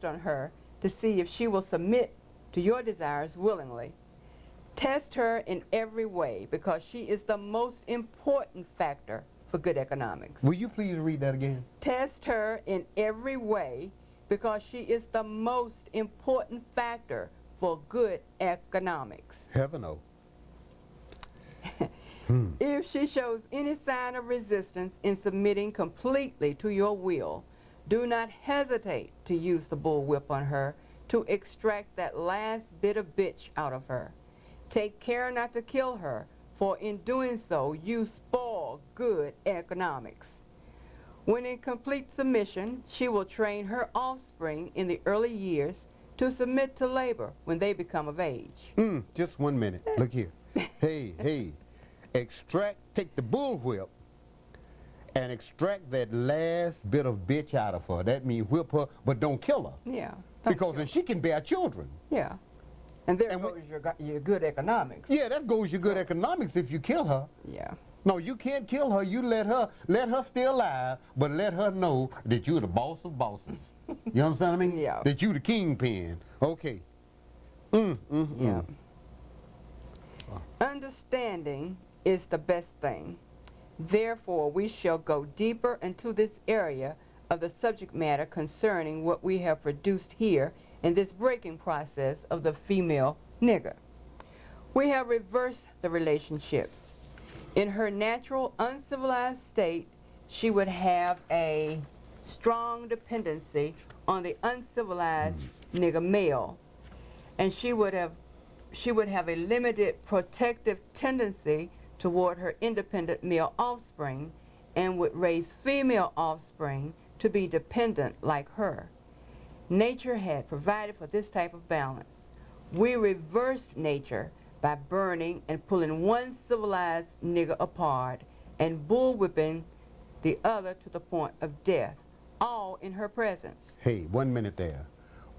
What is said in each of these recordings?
on her to see if she will submit to your desires willingly. Test her in every way because she is the most important factor for good economics. Will you please read that again? Test her in every way because she is the most important factor for good economics. Heaven no. If she shows any sign of resistance in submitting completely to your will, do not hesitate to use the bullwhip on her to extract that last bit of bitch out of her. Take care not to kill her, for in doing so, you spoil good economics. When in complete submission, she will train her offspring in the early years to submit to labor when they become of age. Just 1 minute. Yes. Look here. Hey. Take the bullwhip and extract that last bit of bitch out of her. That means whip her, but don't kill her. Yeah. Because then she can bear children. Yeah. And there goes your good economics. Yeah, that goes your good economics if you kill her. Yeah. No, you can't kill her. You let her stay alive, but let her know that you're the boss of bosses. You understand what I mean? Yeah. That you the kingpin. Okay. Yeah. Understanding is the best thing. Therefore, we shall go deeper into this area of the subject matter concerning what we have produced here in this breaking process of the female nigger. We have reversed the relationships. In her natural, uncivilized state, she would have a strong dependency on the uncivilized nigger male, and she would have a limited protective tendency toward her independent male offspring and would raise female offspring to be dependent like her. Nature had provided for this type of balance. We reversed nature by burning and pulling one civilized nigger apart and bullwhipping the other to the point of death, all in her presence. Hey, 1 minute there.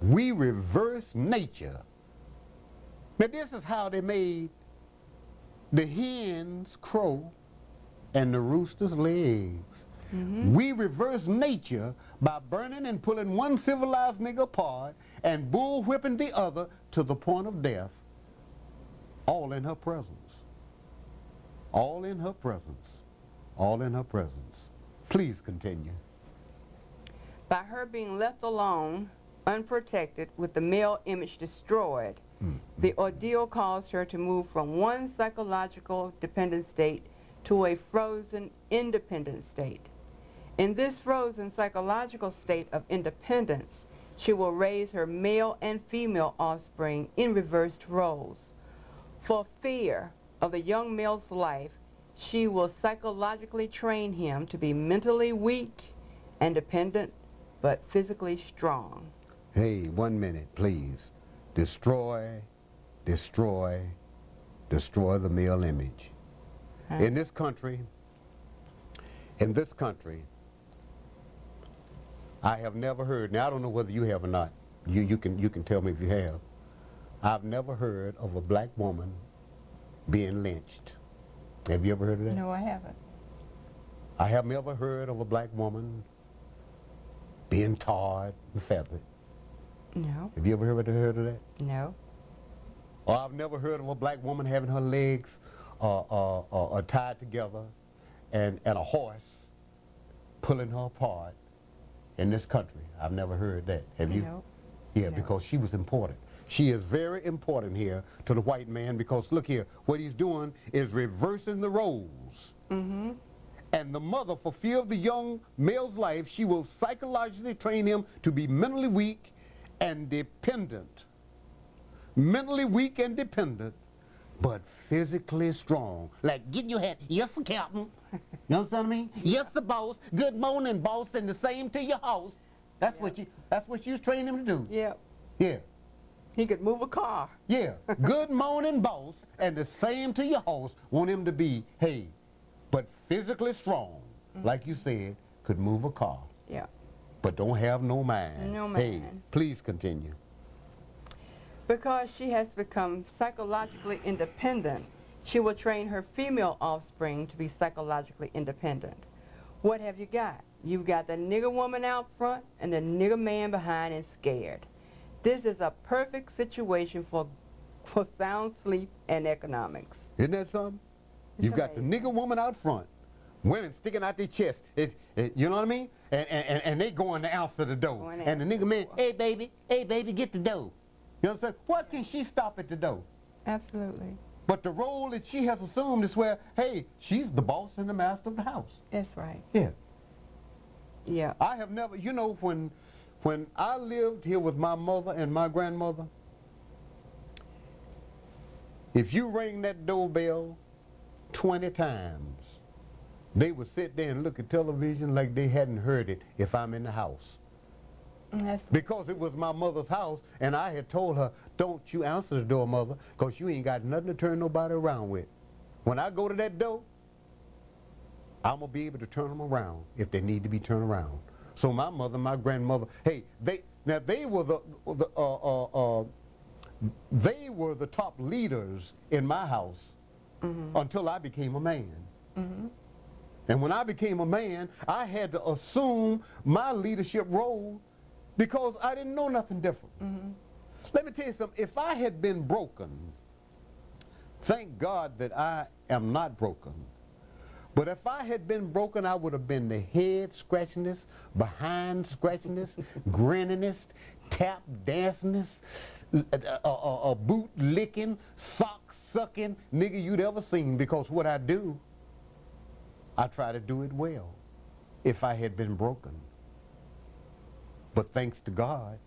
We reverse nature. Now this is how they made the hens crow and the roosters lay eggs. We reverse nature by burning and pulling one civilized nigger apart and bullwhipping the other to the point of death, all in her presence. All in her presence. All in her presence. Please continue. By her being left alone, unprotected, with the male image destroyed, the ordeal caused her to move from one psychological dependent state to a frozen independent state. In this frozen psychological state of independence, she will raise her male and female offspring in reversed roles. For fear of the young male's life, she will psychologically train him to be mentally weak and dependent, but physically strong. Hey, 1 minute, please. Destroy the male image. In this country, I have never heard, now I don't know whether you have or not, you can tell me if you have, I've never heard of a black woman being lynched. Have you ever heard of that? No, I haven't. I have never heard of a black woman being tarred and feathered. No. Have you ever heard of that? No. Or I've never heard of a black woman having her legs tied together and a horse pulling her apart in this country. I've never heard that. Have you? No. Yeah, No. because she was important. She is very important here to the white man because look here, what he's doing is reversing the roles. And the mother, for fear of the young male's life, she will psychologically train him to be mentally weak and dependent. Mentally weak and dependent, but physically strong. Like, get your hat, yes, the captain. You understand what I mean? Yes, the boss. Good morning, boss, and the same to your house. That's what you was training him to do. Yeah. Yeah. He could move a car. Yeah. Good morning, boss, and the same to your house. Want him to be, hey, but physically strong, like you said, could move a car. Yeah. But don't have no mind. No Hey, mind. please continue. Because she has become psychologically independent, she will train her female offspring to be psychologically independent. What have you got? You've got the nigger woman out front and the nigger man behind and scared. This is a perfect situation for sound sleep and economics. Isn't that something? You've got the nigger woman out front, women sticking out their chest. You know what I mean? And they going to answer the door. And the nigger man, hey baby, get the door. You know what I'm saying? Why can't she stop at the door? Absolutely. But the role that she has assumed is where, hey, she's the boss and the master of the house. That's right. Yeah. Yeah. I have never, you know, when I lived here with my mother and my grandmother, if you ring that doorbell 20 times, they would sit there and look at television like they hadn't heard it if I'm in the house. Because it was my mother's house, and I had told her, don't you answer the door, mother, because you ain't got nothing to turn nobody around with. When I go to that door, I'm going to be able to turn them around if they need to be turned around. So my mother and my grandmother, hey, they were the top leaders in my house until I became a man. And when I became a man, I had to assume my leadership role because I didn't know nothing different. Let me tell you something. If I had been broken, thank God that I am not broken. But if I had been broken, I would have been the head scratchingest, behind scratchingest, grinningest, tap dancingest, boot licking, sock sucking nigga you'd ever seen, because what I do, I try to do it well if I had been broken. But thanks to God,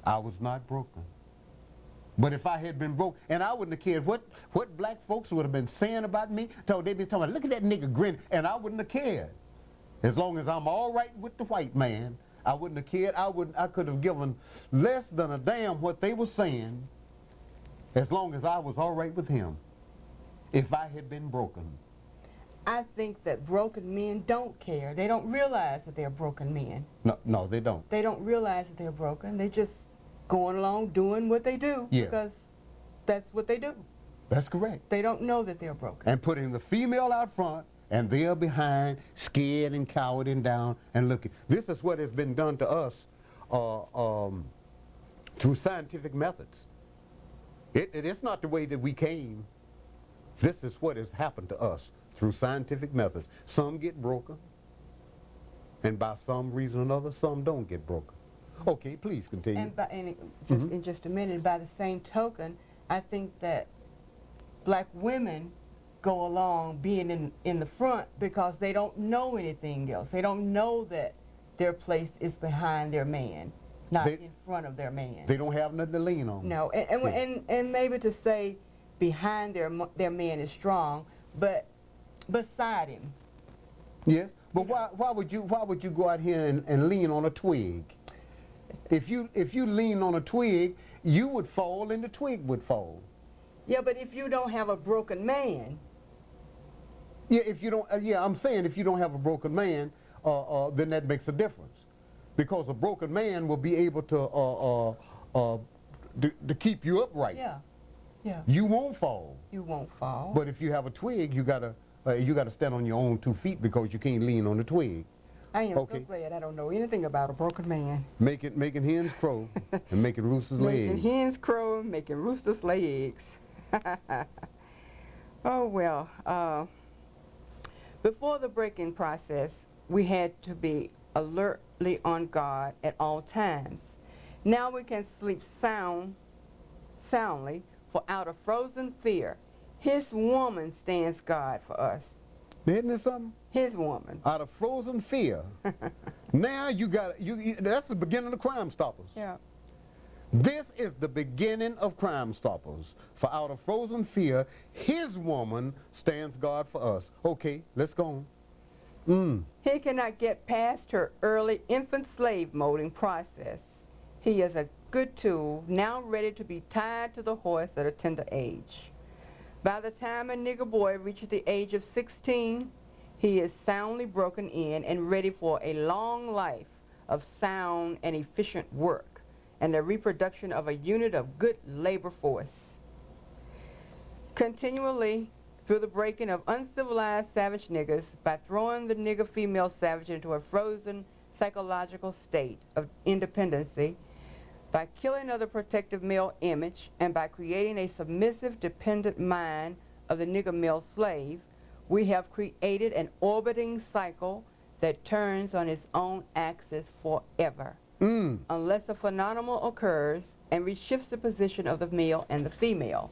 I was not broken. But if I had been broke, and I wouldn't have cared what black folks would have been saying about me, they'd been talking about, look at that nigga grin, and I wouldn't have cared. As long as I'm all right with the white man, I wouldn't have cared. I could have given less than a damn what they were saying, as long as I was all right with him, if I had been broken. I think that broken men don't care. They don't realize that they're broken men. No, they don't. They don't realize that they're broken. They just going along doing what they do because that's what they do. That's correct. They don't know that they're broken. And putting the female out front and they're behind, scared and cowered and down and looking. This is what has been done to us through scientific methods. It's not the way that we came. This is what has happened to us through scientific methods. Some get broken, and by some reason or another, some don't get broken. Okay, please continue. And in just a minute, by the same token, I think that black women go along being in the front because they don't know anything else. They don't know that their place is behind their man, not in front of their man. They don't have nothing to lean on. No, and maybe to say behind their man is strong, but beside him. Yes, but why would you go out here and lean on a twig? If you lean on a twig, you would fall and the twig would fall. Yeah, but if you don't have a broken man. Yeah, if you don't. I'm saying if you don't have a broken man, then that makes a difference, because a broken man will be able to keep you upright. Yeah, yeah. You won't fall. You won't fall. But if you have a twig, you gotta stand on your own 2 feet because you can't lean on the twig. I am so glad I don't know anything about a broken man. Making hens crow and making roosters lay eggs. Making hens crow and making roosters lay eggs. Oh, well. Before the breaking process, we had to be alertly on guard at all times. Now we can sleep soundly, for out of frozen fear, his woman stands guard for us. Isn't there something? His woman. Out of frozen fear. Now that's the beginning of Crime Stoppers. Yeah. This is the beginning of Crime Stoppers. For out of frozen fear, his woman stands guard for us. Okay, let's go on. He cannot get past her early infant slave molding process. He is a good tool, now ready to be tied to the horse at a tender age. By the time a nigger boy reaches the age of 16, he is soundly broken in and ready for a long life of sound and efficient work and the reproduction of a unit of good labor force. Continually through the breaking of uncivilized savage niggers by throwing the nigger female savage into a frozen psychological state of independency, by killing of the protective male image, and by creating a submissive, dependent mind of the nigger male slave, we have created an orbiting cycle that turns on its own axis forever, unless a phenomenon occurs and reshifts the position of the male and the female.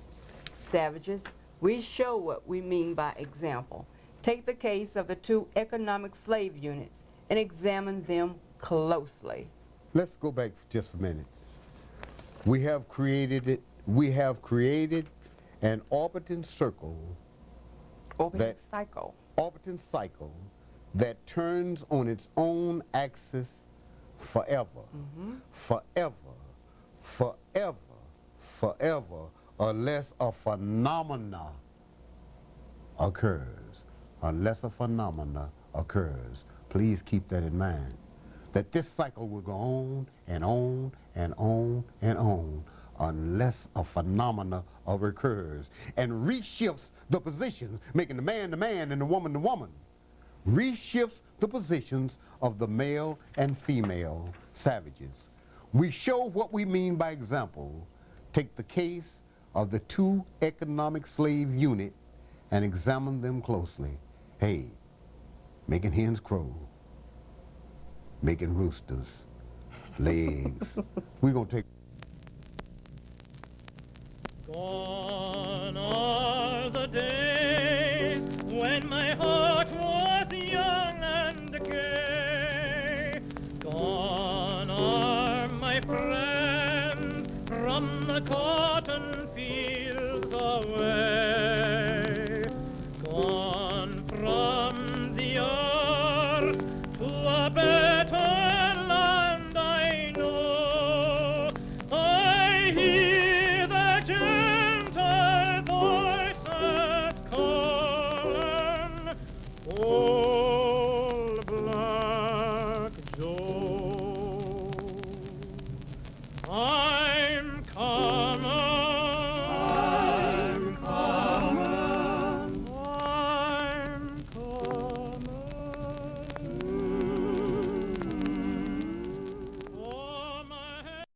Savages, we show what we mean by example. Take the case of the 2 economic slave units and examine them closely. Let's go back for just a minute. We have created an orbiting circle. Orbiting cycle. Orbiting cycle that turns on its own axis forever. Forever, forever, forever, unless a phenomena occurs. Unless a phenomena occurs. Please keep that in mind. That this cycle will go on and on and on and on unless a phenomena occurs and reshifts the positions, making the man and the woman the woman. Reshifts the positions of the male and female savages. We show what we mean by example. Take the case of the 2 economic slave unit and examine them closely. Hey, making hens crow, making roosters lay eggs. We're going to take... Gone are the days when my heart was young and gay. Gone are my friends from the cotton fields away.